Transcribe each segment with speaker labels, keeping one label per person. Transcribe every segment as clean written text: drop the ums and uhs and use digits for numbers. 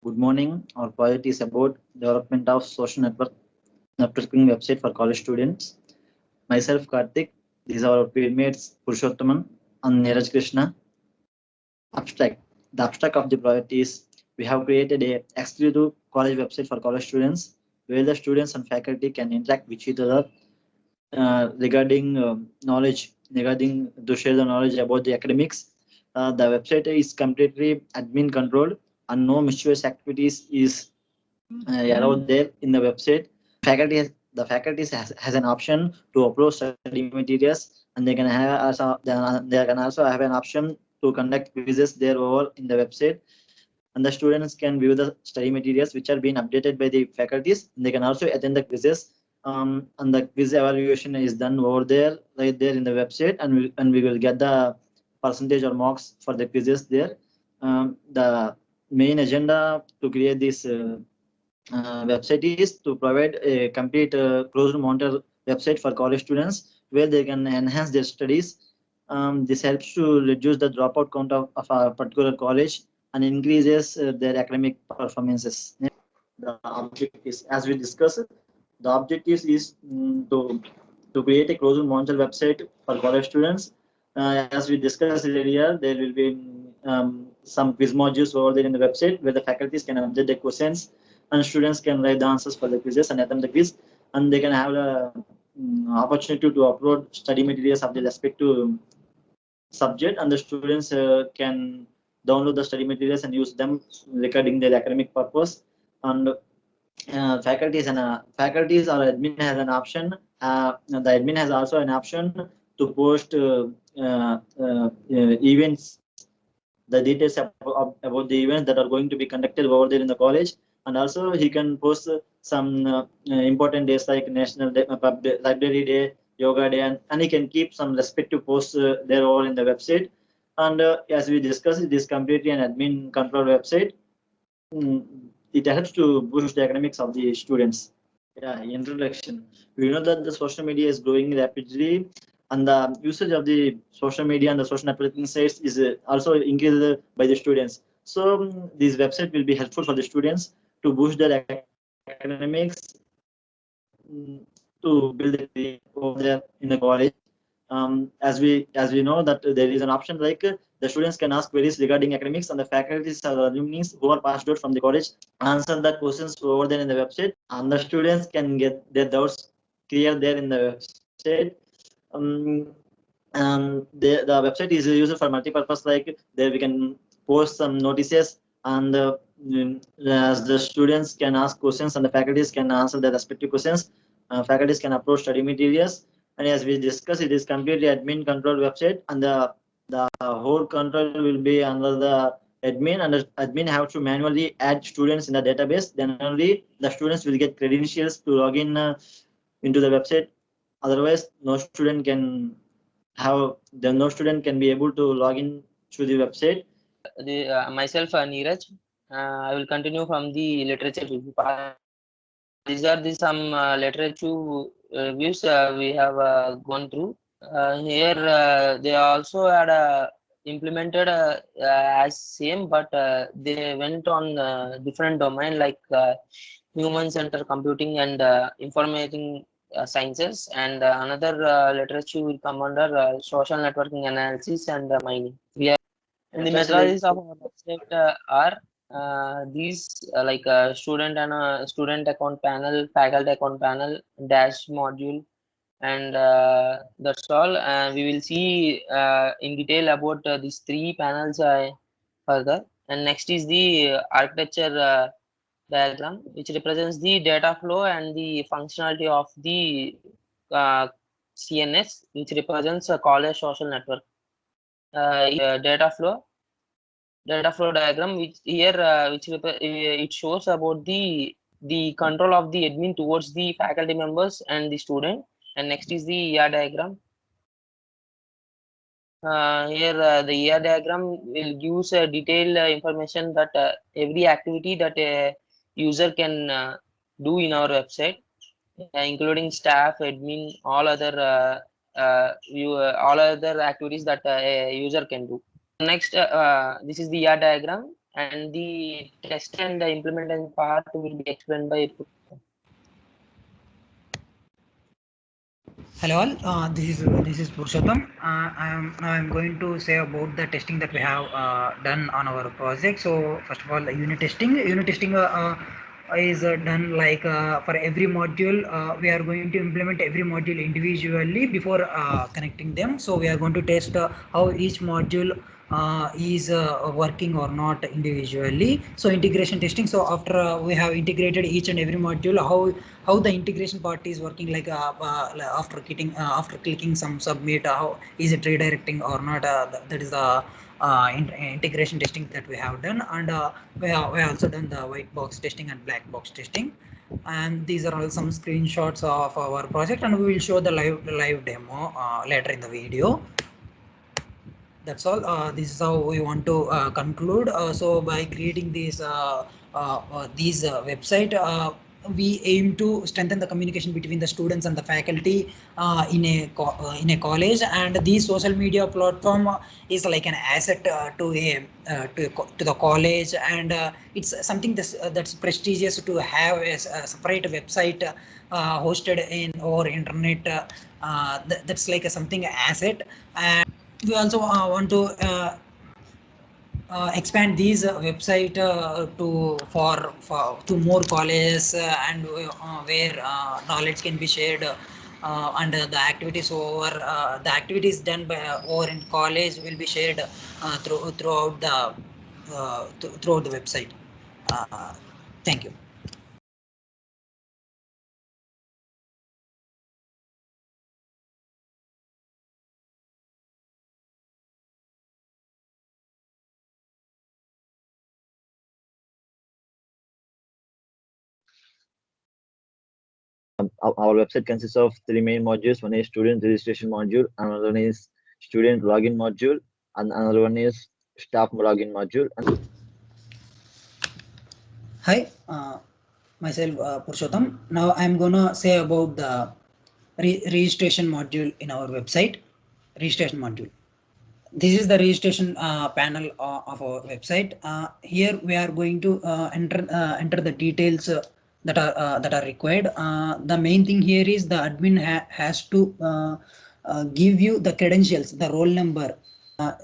Speaker 1: Good morning. Our project is about development of social networking website for college students. Myself, Karthik. These are our peermates Purushottaman and Neeraj Krishna. Abstract. The abstract of the project is we have created a exclusive college website for college students where the students and faculty can interact with each other regarding knowledge, regarding to share the knowledge about the academics. The website is completely admin controlled and no mischievous activities is allowed there in the website. The faculty has an option to upload study materials, and they can also have an option to conduct quizzes there over in the website. And the students can view the study materials which are being updated by the faculties. They can also attend the quizzes. And the quiz evaluation is done over there, right there in the website, and we will get the percentage or marks for the quizzes there. The main agenda to create this website is to provide a complete closed monitor website for college students where they can enhance their studies. This helps to reduce the dropout count of a particular college and increases their academic performances. The objectives, as we discussed, the objectives is to create a closed monitor website for college students. As we discussed earlier, there will be some quiz modules over there in the website where the faculties can update their questions and students can write the answers for the quizzes and attempt the quiz, and they can have the opportunity to upload study materials of the respective subject, and the students can download the study materials and use them regarding their academic purpose. And faculties or admin has an option. The admin has also an option to post events, the details about the events that are going to be conducted over there in the college, and also he can post some important days like National Day, Library Day, Yoga Day, and he can keep some respective posts there over in the website. And as we discussed, it is completely an admin control website. It helps to boost the academics of the students. Yeah, introduction. We know that the social media is growing rapidly, and the usage of the social media and the social networking sites is also increased by the students. So this website will be helpful for the students to boost their academics, to build a career over there in the college. As we know that there is an option like the students can ask queries regarding academics, and the faculties or alumni who are passed out from the college answer that questions over there in the website, and the students can get their doubts clear there in the website. Um, the website is used for multi-purpose, like there we can post some notices, and as the students can ask questions and the faculties can answer their respective questions. Faculties can upload study materials, and as we discussed, it is completely admin controlled website, and the whole control will be under the admin, and the admin have to manually add students in the database. Then only the students will get credentials to log in into the website. Otherwise, no student can be able to log in through the website.
Speaker 2: Myself, Neeraj. I will continue from the literature review part. These are some literature reviews we have gone through. Here they also had implemented as same, but they went on different domain like human centered computing and information sciences, and another literature will come under social networking analysis and mining. We are and the methodologies of our website are these like student account panel, faculty account panel, dash module, and that's all. We will see in detail about these three panels further. And next is the architecture diagram, which represents the data flow and the functionality of the CNS, which represents a college social network. Data flow diagram, which here it shows about the control of the admin towards the faculty members and the student. And next is the ER diagram. Here the ER diagram will use detailed information that every activity that a user can do in our website, including staff, admin, all other all other activities that a user can do. Next, this is the ER diagram, and the test and the implementation part will be explained by Purushottam.
Speaker 3: Hello all, this is Purushottam. I'm going to say about the testing that we have done on our project. So first of all, the unit testing. Unit testing is done like for every module. We are going to implement every module individually before connecting them. So we are going to test how each module is working or not individually. So integration testing. So after we have integrated each and every module, how the integration part is working, like after clicking some submit, how is it redirecting or not, that is the integration testing that we have done. And we have also done the white box testing and black box testing, and these are all some screenshots of our project, and we will show the live demo later in the video. That's all. This is how we want to conclude. So by creating these website, we aim to strengthen the communication between the students and the faculty in a college, and the social media platform is like an asset to the college, and it's something that's prestigious to have a separate website hosted in over internet. That's like something asset. And we also want to expand these website to more colleges, and where knowledge can be shared, and the activities done by over in college will be shared throughout the website. Thank you.
Speaker 1: Our website consists of three main modules. One is student registration module, another one is student login module, and another one is staff login module.
Speaker 3: Hi, myself Purushottam. Now I'm gonna say about the registration module in our website. Registration module. This is the registration panel of our website. Here we are going to enter the details that are required. The main thing here is the admin has to give you the credentials, the roll number.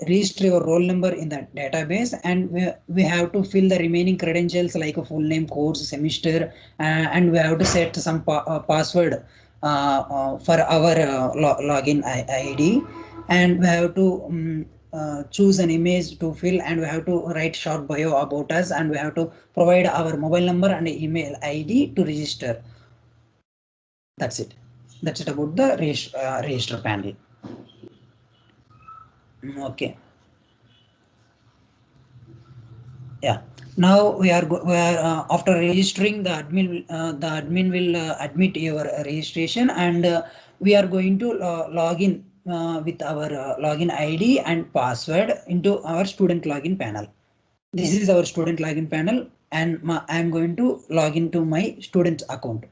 Speaker 3: Register your roll number in the database, and we have to fill the remaining credentials like a full name, course, semester, and we have to set some password for our login ID, and we have to choose an image to fill, and we have to write short bio about us, and we have to provide our mobile number and email ID to register. That's it. That's it about the register panel. Okay. Yeah. Now we are after registering, the admin will admit your registration, and we are going to log in with our login ID and password into our student login panel. This is our student login panel, and I am going to log into my student account.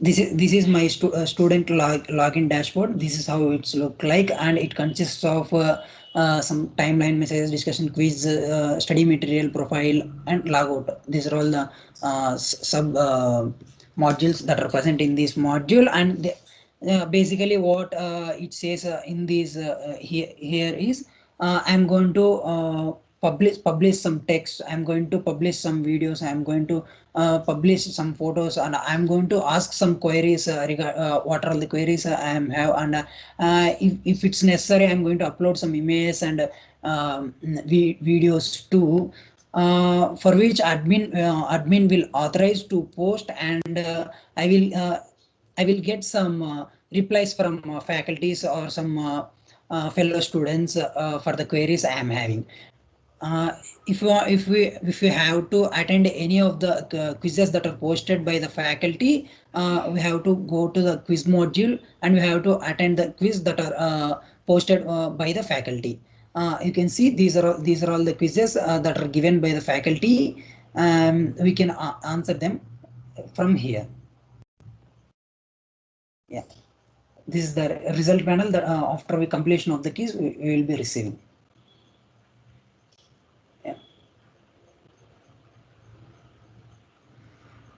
Speaker 3: This is my student login dashboard. This is how it's look like, and it consists of some timeline, messages, discussion, quiz, study material, profile, and logout. These are all the sub modules that are present in this module, and basically what it says in this here is I'm going to publish some text, I'm going to publish some videos, I'm going to publish some photos, and I'm going to ask some queries what are the queries I have, and if it's necessary, I'm going to upload some images and videos too, for which admin will authorize to post, and I will get some replies from faculties or some fellow students for the queries I am having. If we have to attend any of the quizzes that are posted by the faculty, we have to go to the quiz module, and we have to attend the quiz that are posted by the faculty. You can see these are all the quizzes that are given by the faculty. We can answer them from here. Yeah. this is the result panel that after we completion of the keys we will be receiving. Yeah.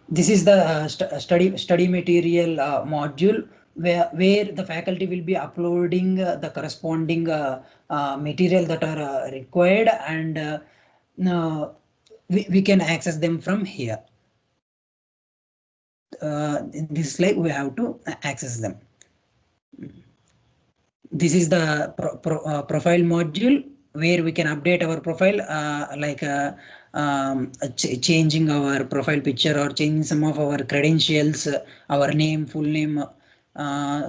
Speaker 3: This is the study material module where the faculty will be uploading the corresponding material that are required, and we can access them from here. In this slide we have to access them. This is the profile module where we can update our profile, like changing our profile picture or changing some of our credentials, our name, full name,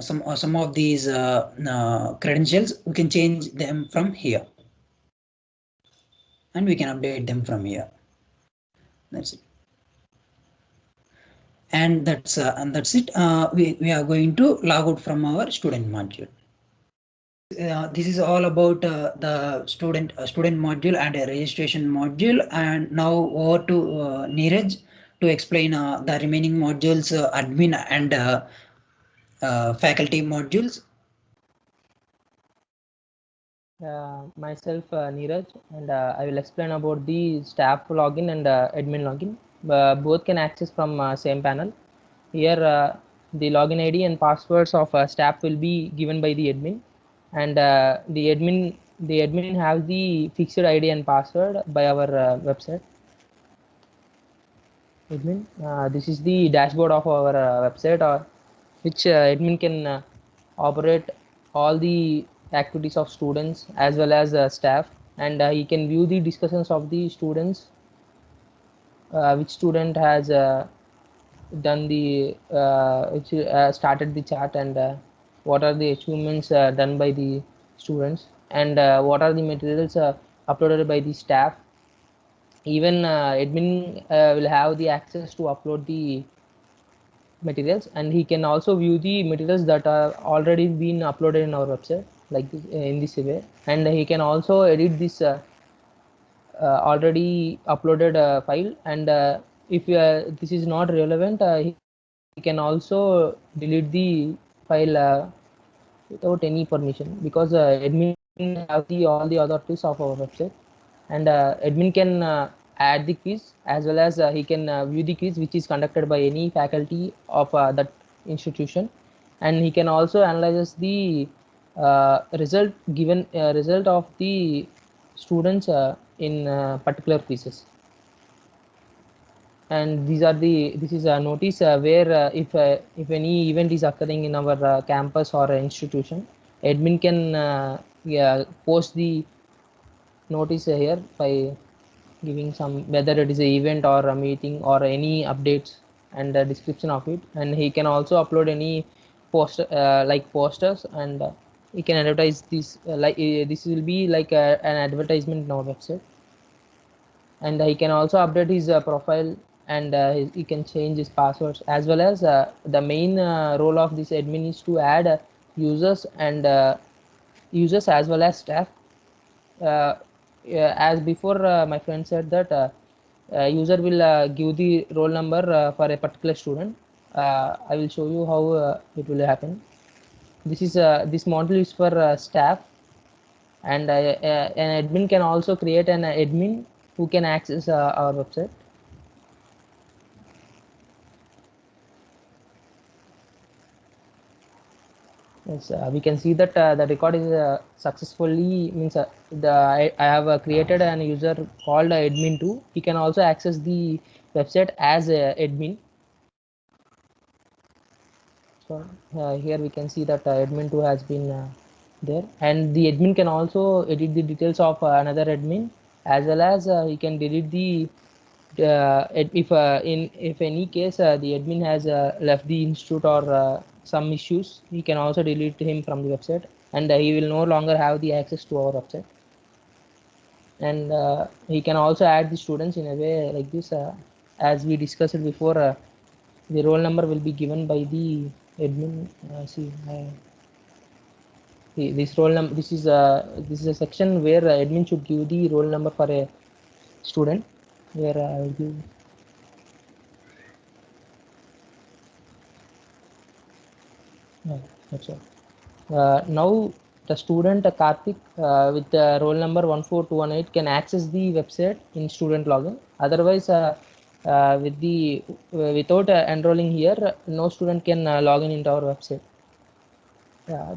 Speaker 3: some of these credentials we can change them from here, and we can update them from here. That's it. And that's it. We are going to log out from our student module. This is all about the student module and a registration module. And now over to Neeraj to explain the remaining modules, admin and faculty modules.
Speaker 2: Myself Neeraj, and I will explain about the staff login and admin login. Both can access from same panel. Here the login ID and passwords of staff will be given by the admin, and the admin have the fixed ID and password by our website. Admin, this is the dashboard of our website, which admin can operate all the activities of students as well as staff, and he can view the discussions of the students, which student has done the which started the chat, and what are the achievements done by the students, and what are the materials uploaded by the staff. Even admin will have the access to upload the materials, and he can also view the materials that are already been uploaded in our website, like this, in this way, and he can also edit this already uploaded file, and if this is not relevant, he can also delete the file without any permission, because admin have all the authorities of our website, and admin can add the quiz as well as he can view the quiz which is conducted by any faculty of that institution, and he can also analyze the result of the students in particular quizzes. And this is a notice where if any event is occurring in our campus or institution, admin can post the notice here by giving some, whether it is an event or a meeting or any updates, and a description of it, and he can also upload any poster like posters, and he can advertise this this will be like an advertisement in our website, and he can also update his profile, and he can change his passwords, as well as the main role of this admin is to add users and users as well as staff. As before, my friend said that user will give the roll number for a particular student. I will show you how it will happen. This is this module is for staff, and an admin can also create an admin who can access our website. Yes, we can see that the record is successfully, means I have created an user called admin2. He can also access the website as admin. So here we can see that admin2 has been there, and the admin can also edit the details of another admin, as well as he can delete the if any case the admin has left the institute or some issues, he can also delete him from the website, and he will no longer have the access to our website. And he can also add the students in a way like this, as we discussed before. The roll number will be given by the admin. This roll number, this is a section where admin should give the roll number for a student, where I will give. That's all. Now the student Karthik with roll number 14218 can access the website in student login. Otherwise, without enrolling here, no student can log in into our website.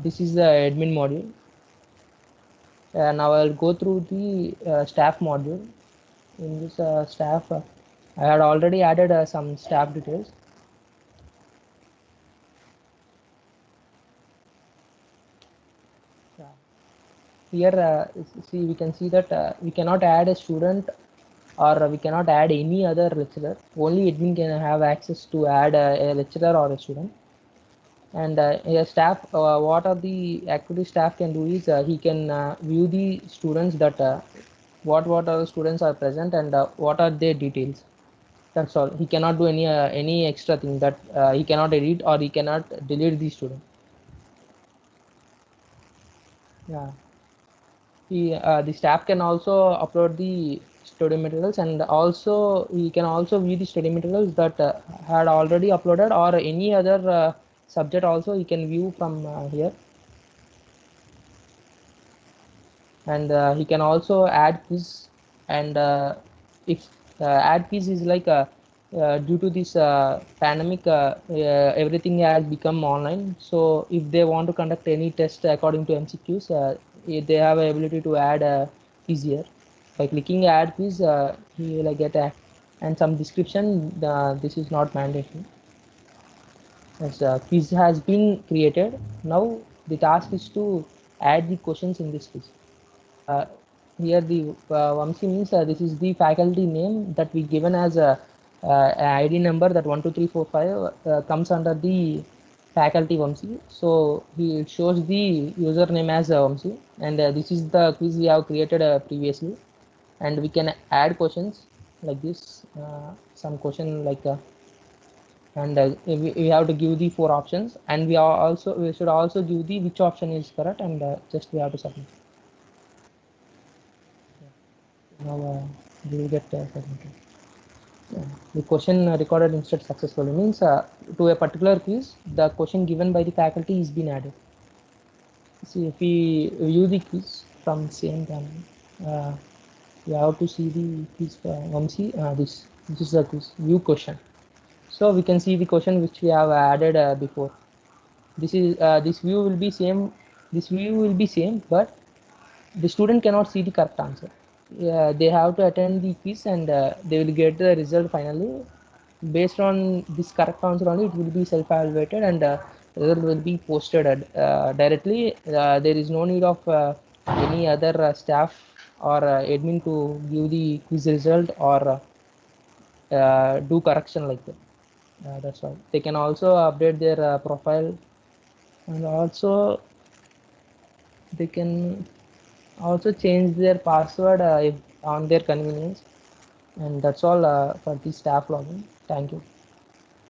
Speaker 2: This is the admin module. Now I'll go through the staff module. In this staff, I had already added some staff details. Here, see, we can see that we cannot add a student or we cannot add any other lecturer. Only admin can have access to add a lecturer or a student. And a staff, what are the activity staff can do is he can view the students that what are the students are present and what are their details. That's all. He cannot do any extra thing that he cannot edit or he cannot delete the student. Yeah. The staff can also upload the study materials, and also he can also view the study materials that had already uploaded, or any other subject also he can view from here. And he can also add quiz, and if add quiz is like due to this pandemic, everything has become online. So if they want to conduct any test according to MCQs, they have a ability to add a quiz here. By clicking add quiz, he will get a and some description. This is not mandatory. As quiz has been created, now the task is to add the questions in this quiz. Here the Vamsi means this is the faculty name that we given as a ID number, that 12345 comes under the faculty Vamsi. So it shows the username as Vamsi, and this is the quiz we have created previously, and we can add questions like this. Some question like and we have to give the 4 options, and we should also give the which option is correct, and just we have to submit. Now we will get submitted. The question recorded instead successfully means to a particular quiz, the question given by the faculty is being added. See, if we view the quiz from same time, we have to see the quiz. This is the quiz view question. So we can see the question which we have added before. This is this view will be same. This view will be same, but the student cannot see the correct answer. They have to attend the quiz, and they will get the result finally. Based on this correct answer only, it will be self-evaluated, and result will be posted directly. There is no need of any other staff or admin to give the quiz result or do correction like that. That's all. They can also update their profile, and also they can also change their password if on their convenience. And that's all for the staff login. Thank you.